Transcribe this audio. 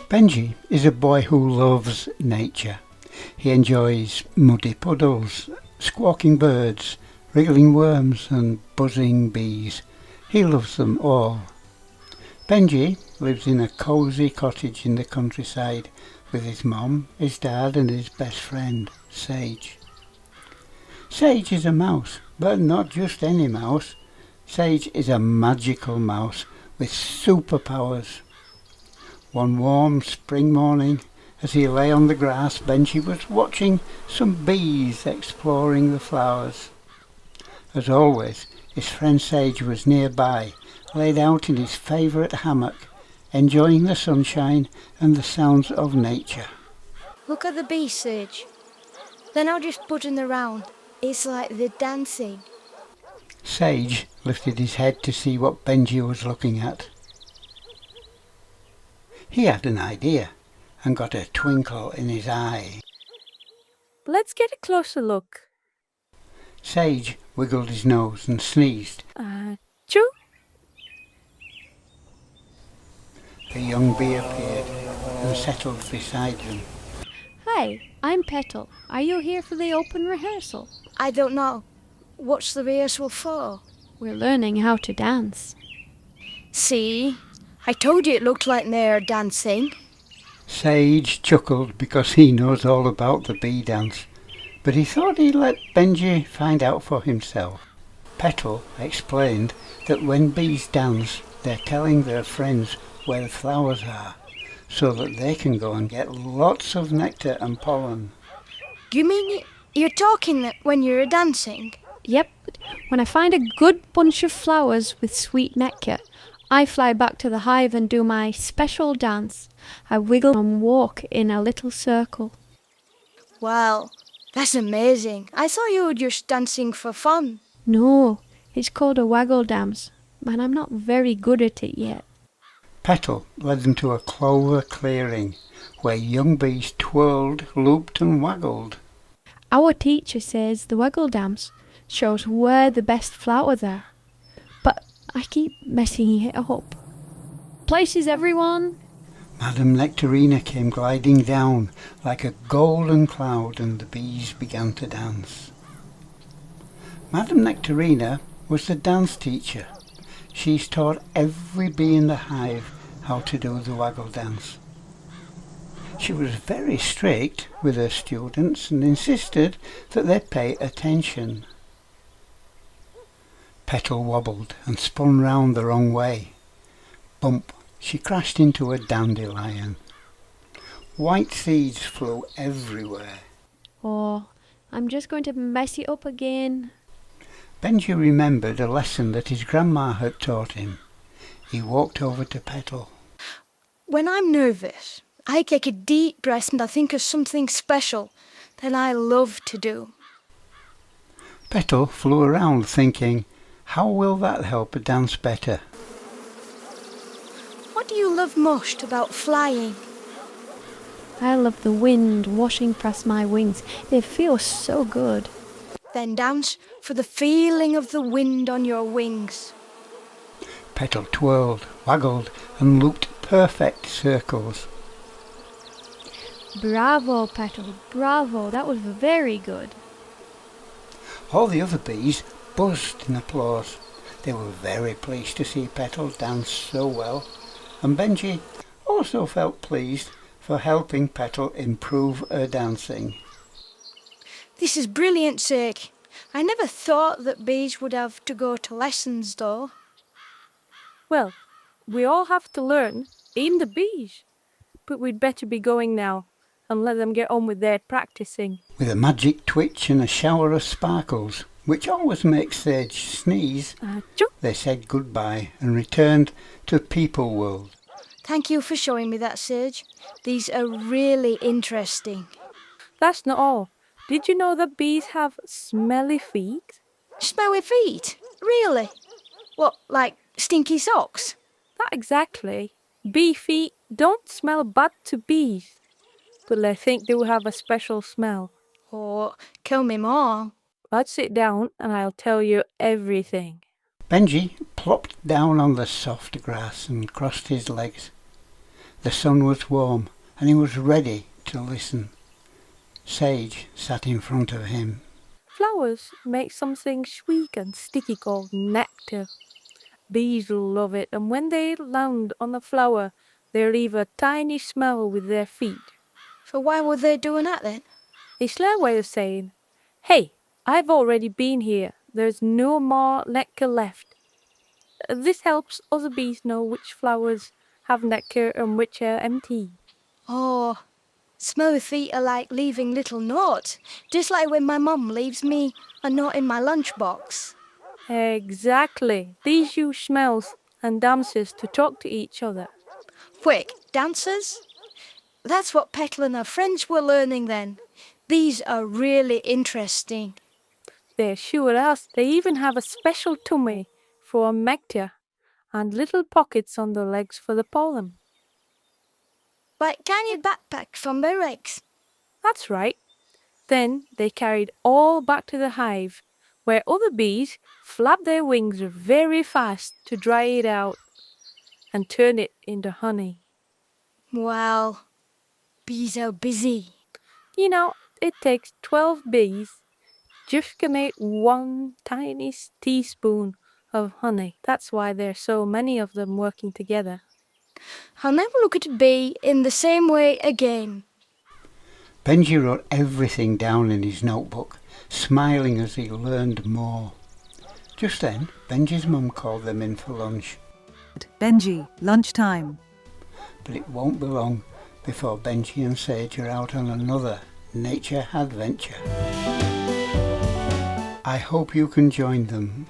Benji is a boy who loves nature. He enjoys muddy puddles, squawking birds, wriggling worms and buzzing bees. He loves them all. Benji lives in a cosy cottage in the countryside with his mum, his dad and his best friend, Sage. Sage is a mouse, but not just any mouse. Sage is a magical mouse with superpowers. One warm spring morning, as he lay on the grass, Benji was watching some bees exploring the flowers. As always, his friend Sage was nearby, laid out in his favourite hammock, enjoying the sunshine and the sounds of nature. Look at the bees, Sage. They're not just buzzing around, it's like they're dancing. Sage lifted his head to see what Benji was looking at. He had an idea and got a twinkle in his eye. Let's get a closer look. Sage wiggled his nose and sneezed. Achoo! A young bee appeared and settled beside them. Hi, I'm Petal. Are you here for the open rehearsal? I don't know. What's the rehearsal for? We're learning how to dance. See? I told you it looked like they're dancing. Sage chuckled because he knows all about the bee dance, but he thought he'd let Benji find out for himself. Petal explained that when bees dance, they're telling their friends where the flowers are, so that they can go and get lots of nectar and pollen. You mean you're talking when you're dancing? Yep, when I find a good bunch of flowers with sweet nectar, I fly back to the hive and do my special dance. I wiggle and walk in a little circle. Wow, that's amazing. I thought you were just dancing for fun. No, it's called a waggle dance, and I'm not very good at it yet. Petal led them to a clover clearing where young bees twirled, looped and waggled. Our teacher says the waggle dance shows where the best flowers are, but I keep messing it up. Places, everyone! Madame Nectarina came gliding down like a golden cloud and the bees began to dance. Madame Nectarina was the dance teacher. She's taught every bee in the hive how to do the waggle dance. She was very strict with her students and insisted that they pay attention. Petal wobbled and spun round the wrong way. Bump! She crashed into a dandelion. White seeds flew everywhere. Oh, I'm just going to mess it up again. Benji remembered a lesson that his grandma had taught him. He walked over to Petal. When I'm nervous, I take a deep breath and I think of something special that I love to do. Petal flew around thinking, how will that help her dance better? What do you love most about flying? I love the wind washing past my wings. They feel so good. Then dance for the feeling of the wind on your wings. Petal twirled, waggled and looped perfect circles. Bravo, Petal, bravo. That was very good. All the other bees buzzed in applause. They were very pleased to see Petal dance so well, and Benji also felt pleased for helping Petal improve her dancing. This is brilliant, Sage. I never thought that bees would have to go to lessons, though. Well, we all have to learn, even the bees. But we'd better be going now and let them get on with their practicing. With a magic twitch and a shower of sparkles, which always makes Sage sneeze, Achoo! they said goodbye and returned to People World. Thank you for showing me that, Sage. These are really interesting. That's not all. Did you know that bees have smelly feet? Smelly feet? Really? What, like stinky socks? Not exactly. Bee feet don't smell bad to bees, but they think they will have a special smell. Oh, tell me more. Let's sit down and I'll tell you everything. Benji plopped down on the soft grass and crossed his legs. The sun was warm and he was ready to listen. Sage sat in front of him. Flowers make something sweet and sticky called nectar. Bees love it, and when they land on a flower, they leave a tiny smell with their feet. So why were they doing that then? It's their way of saying, "Hey, I've already been here. There's no more nectar left." This helps other bees know which flowers have nectar and which are empty. Oh, smell feet are like leaving little notes, just like when my mum leaves me a note in my lunchbox. Exactly. These use smells and dances to talk to each other. Quick, dancers? That's what Petal and her friends were learning then. These are really interesting. They sure are. They even have a special tummy for nectar and little pockets on the legs for the pollen. Like tiny backpacks from their eggs. That's right. Then they carried all back to the hive, where other bees flapped their wings very fast to dry it out and turn it into honey. Wow, bees are busy. You know, it takes 12 bees just to make one tiny teaspoon of honey. That's why there's so many of them working together. I'll never look at a bee in the same way again. Benji wrote everything down in his notebook, smiling as he learned more. Just then, Benji's mum called them in for lunch. Benji, lunchtime. But it won't be long before Benji and Sage are out on another nature adventure. I hope you can join them.